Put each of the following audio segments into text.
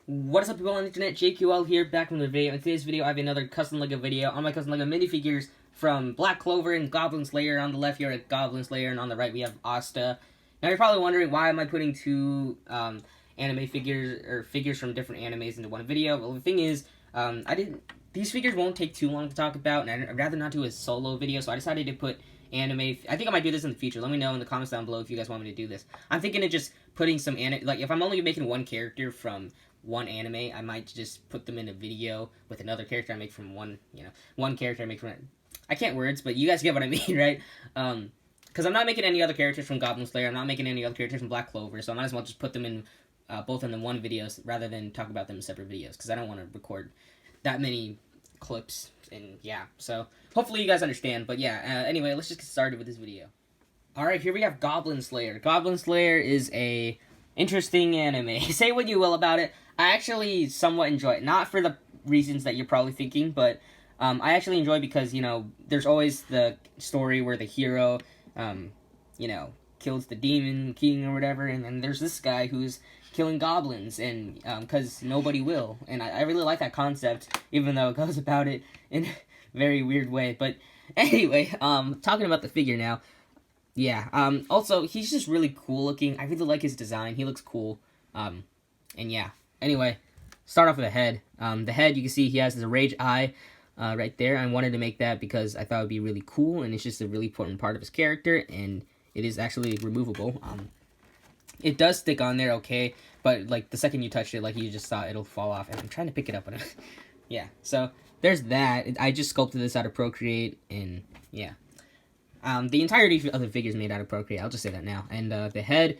What is up, people on the internet? JQL here, back from the video. In today's video, I have another custom LEGO video on my custom LEGO minifigures from Black Clover and Goblin Slayer. On the left here, Goblin Slayer, and on the right, we have Asta. Now, you're probably wondering, why am I putting two anime figures, or figures from different animes into one video? Well, the thing is, these figures won't take too long to talk about, and I'd rather not do a solo video, so I decided to put anime. I think I might do this in the future. Let me know in the comments down below if you guys want me to do this. I'm thinking of just putting some like, if I'm only making one character from one anime, I might just put them in a video with another character I make from one character I make from, I can't words, but you guys get what I mean, right? Because I'm not making any other characters from Goblin Slayer, I'm not making any other characters from Black Clover, so I might as well just put them in both in the one videos rather than talk about them in separate videos, because I don't want to record that many clips, and yeah, so hopefully you guys understand. But yeah, anyway, let's just get started with this video. Alright, here we have Goblin Slayer. Goblin Slayer is a interesting anime. Say what you will about it, I actually somewhat enjoy it. Not for the reasons that you're probably thinking, but I actually enjoy it because, you know, there's always the story where the hero, you know, kills the demon king or whatever, and then there's this guy who's killing goblins, and because nobody will. And I really like that concept, even though it goes about it in a very weird way. But anyway, talking about the figure now. Yeah, also, he's just really cool looking. I really like his design. He looks cool. And yeah. Anyway, start off with the head. The head, you can see he has the rage eye right there. I wanted to make that because I thought it would be really cool, and it's just a really important part of his character, and it is actually removable. It does stick on there, okay, but like the second you touch it, like you just saw, it'll fall off, and I'm trying to pick it up. Yeah, so there's that. I just sculpted this out of Procreate, and yeah. The entirety of the figure is made out of Procreate, I'll just say that now. And the head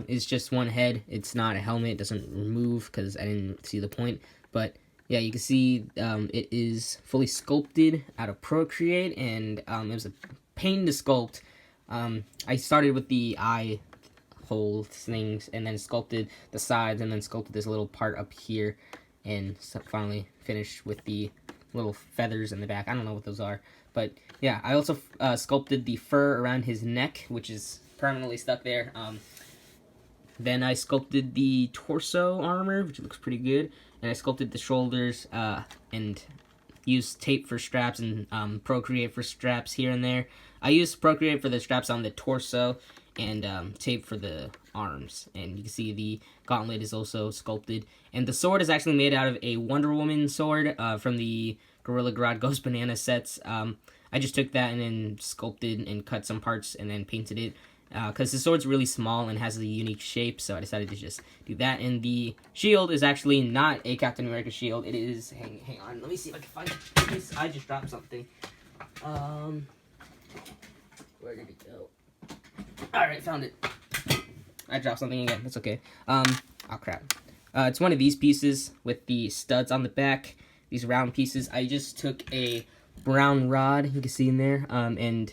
is just one head. It's not a helmet. It doesn't remove because I didn't see the point. But yeah, you can see it is fully sculpted out of Procreate, and it was a pain to sculpt. I started with the eye hole things, and then sculpted the sides, and then sculpted this little part up here, and finally finished with the little feathers in the back. I don't know what those are, but yeah, I also sculpted the fur around his neck, which is permanently stuck there. Then I sculpted the torso armor, which looks pretty good, and I sculpted the shoulders and used tape for straps and Procreate for straps here and there. I used Procreate for the straps on the torso and tape for the arms, and you can see the gauntlet is also sculpted, and the sword is actually made out of a Wonder Woman sword from the Gorilla Grodd Ghost Banana sets. I just took that and then sculpted and cut some parts and then painted it because the sword's really small and has a unique shape, so I decided to just do that. And the shield is actually not a Captain America shield. It is, hang on, let me see if I can find it. I just dropped something. Where did it go? Alright, found it. I dropped something again, that's okay. Oh crap. It's one of these pieces with the studs on the back, these round pieces. I just took a brown rod, you can see in there, and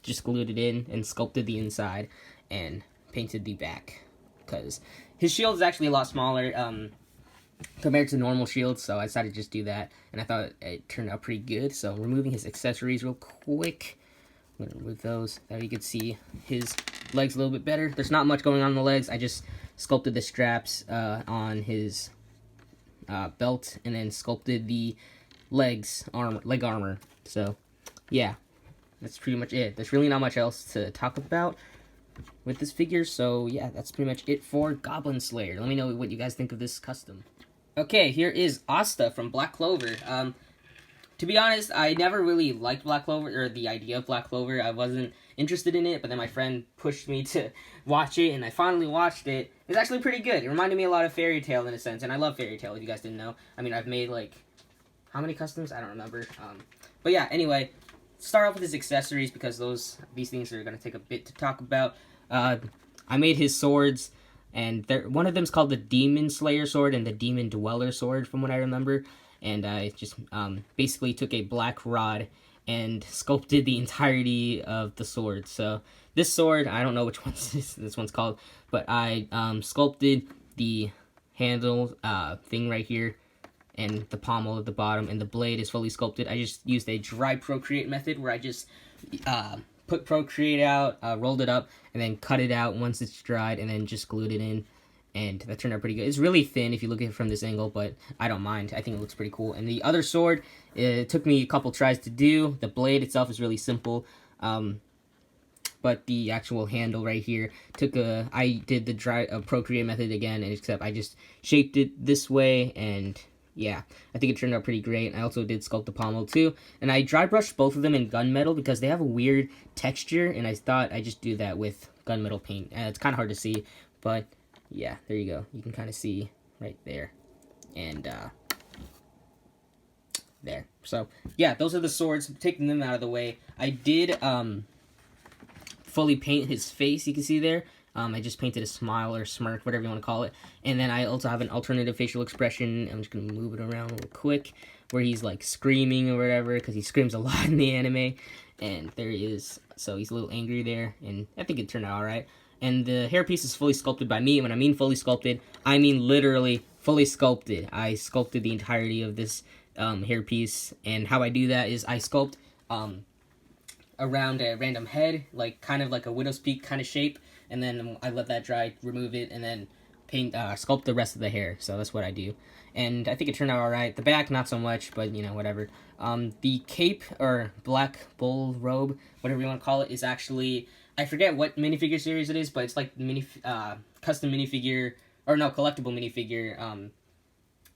just glued it in and sculpted the inside and painted the back, because his shield is actually a lot smaller compared to normal shields, so I decided to just do that, and I thought it turned out pretty good. So removing his accessories real quick, I'm going to remove those. There you can see his legs a little bit better. There's not much going on in the legs. I just sculpted the straps on his belt, and then sculpted the leg armor. So yeah, that's pretty much it. There's really not much else to talk about with this figure, so yeah, that's pretty much it for Goblin Slayer. Let me know what you guys think of this custom. Okay, here is Asta from Black Clover. To be honest, I never really liked Black Clover, or the idea of Black Clover. I wasn't interested in it, but then my friend pushed me to watch it, and I finally watched it. It's actually pretty good. It reminded me a lot of Fairy Tail in a sense, and I love Fairy Tail, if you guys didn't know. I mean, I've made, like, how many customs? I don't remember. But yeah, anyway, start off with his accessories, because these things are going to take a bit to talk about. I made his swords, and one of them's called the Demon Slayer sword and the Demon Dweller sword, from what I remember. And I just basically took a black rod and sculpted the entirety of the sword. So this sword, I don't know which one this one's called, but I sculpted the handle thing right here, and the pommel at the bottom, and the blade is fully sculpted. I just used a dry Procreate method where I just put Procreate out, rolled it up, and then cut it out once it's dried, and then just glued it in. and that turned out pretty good. It's really thin if you look at it from this angle, but I don't mind. I think it looks pretty cool. And the other sword, it took me a couple tries to do. The blade itself is really simple, but the actual handle right here I did the procreate method again, except I just shaped it this way, and yeah, I think it turned out pretty great. I also did sculpt the pommel too, and I dry brushed both of them in gunmetal because they have a weird texture, and I thought I'd just do that with gunmetal paint. It's kind of hard to see, but yeah, there you go. You can kind of see right there, and there. So yeah, those are the swords. Taking them out of the way, I did fully paint his face. You can see there. I just painted a smile or smirk, whatever you want to call it. And then I also have an alternative facial expression. I'm just going to move it around real quick, where he's like screaming or whatever, because he screams a lot in the anime. And there he is. So he's a little angry there, and I think it turned out alright. And the hairpiece is fully sculpted by me. When I mean fully sculpted, I mean literally fully sculpted. I sculpted the entirety of this hairpiece, and how I do that is I sculpt around a random head, like kind of like a widow's peak kind of shape, and then I let that dry, remove it, and then paint, sculpt the rest of the hair. So that's what I do, and I think it turned out alright. The back, not so much, but you know, whatever. The cape, or black bull robe, whatever you want to call it, is actually, I forget what minifigure series it is, but it's like custom minifigure, or no, collectible minifigure,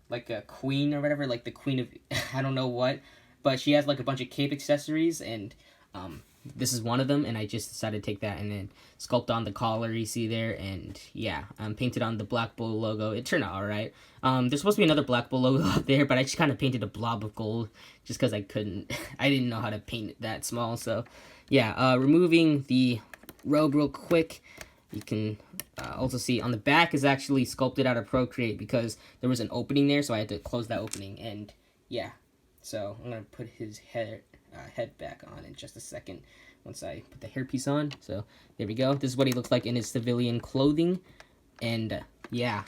like a queen or whatever, like the queen of, I don't know what, but she has like a bunch of cape accessories, and this is one of them, and I just decided to take that and then sculpt on the collar you see there, and yeah, painted on the Black Bull logo. It turned out alright. There's supposed to be another Black Bull logo up there, but I just kind of painted a blob of gold just because I didn't know how to paint it that small. So yeah, removing the robe real quick, you can also see on the back is actually sculpted out of Procreate because there was an opening there, so I had to close that opening, and yeah, so I'm going to put his head back on in just a second once I put the hairpiece on. So there we go. This is what he looks like in his civilian clothing, and yeah,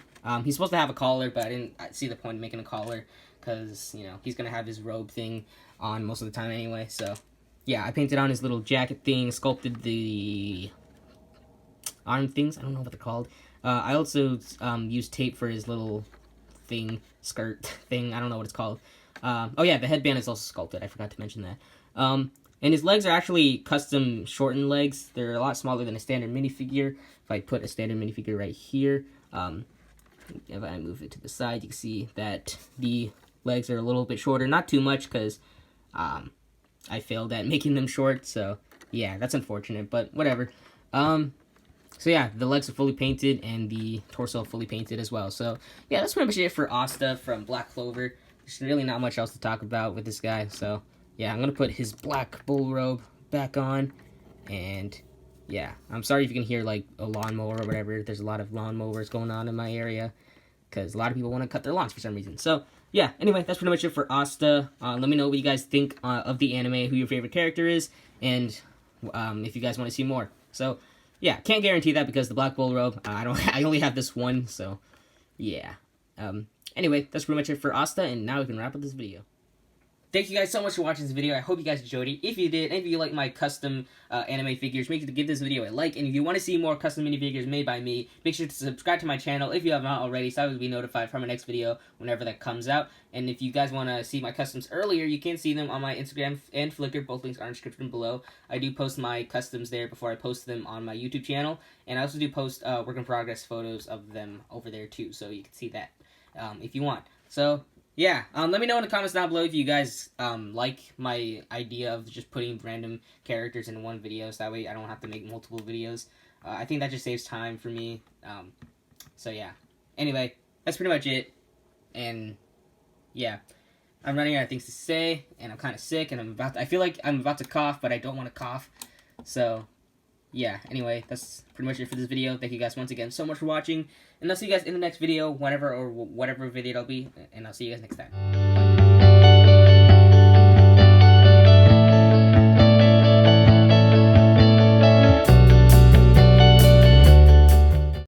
he's supposed to have a collar, but I didn't see the point of making a collar because, you know, he's gonna have his robe thing on most of the time anyway. So yeah, I painted on his little jacket thing, sculpted the arm things, I don't know what they're called. I also used tape for his little thing, skirt thing, I don't know what it's called. Oh yeah, the headband is also sculpted, I forgot to mention that. And his legs are actually custom shortened legs. They're a lot smaller than a standard minifigure. If I put a standard minifigure right here, if I move it to the side, you can see that the legs are a little bit shorter. Not too much, because I failed at making them short, so yeah, that's unfortunate, but whatever. So yeah, the legs are fully painted, and the torso fully painted as well. So yeah, that's pretty much it for Asta from Black Clover. There's really not much else to talk about with this guy, so yeah, I'm gonna put his black bull robe back on, and yeah, I'm sorry if you can hear like a lawnmower or whatever. There's a lot of lawnmowers going on in my area, because a lot of people want to cut their lawns for some reason. So yeah, anyway, that's pretty much it for Asta. Let me know what you guys think of the anime, who your favorite character is, and if you guys want to see more. So yeah, can't guarantee that because the black bull robe, I only have this one, so yeah. Anyway, that's pretty much it for Asta, and now we can wrap up this video. Thank you guys so much for watching this video. I hope you guys enjoyed it. If you did, and if you like my custom anime figures, make sure to give this video a like. And if you want to see more custom minifigures made by me, make sure to subscribe to my channel if you have not already, so I will be notified from my next video whenever that comes out. And if you guys want to see my customs earlier, you can see them on my Instagram and Flickr. Both links are in the description below. I do post my customs there before I post them on my YouTube channel. And I also do post work in progress photos of them over there too, so you can see that if you want. So yeah, let me know in the comments down below if you guys like my idea of just putting random characters in one video, so that way I don't have to make multiple videos. I think that just saves time for me. So yeah. Anyway, that's pretty much it. And yeah, I'm running out of things to say, and I'm kind of sick, and I feel like I'm about to cough, but I don't want to cough. So yeah, anyway, that's pretty much it for this video. Thank you guys once again so much for watching, and I'll see you guys in the next video, whenever or whatever video it'll be, and I'll see you guys next time. Bye.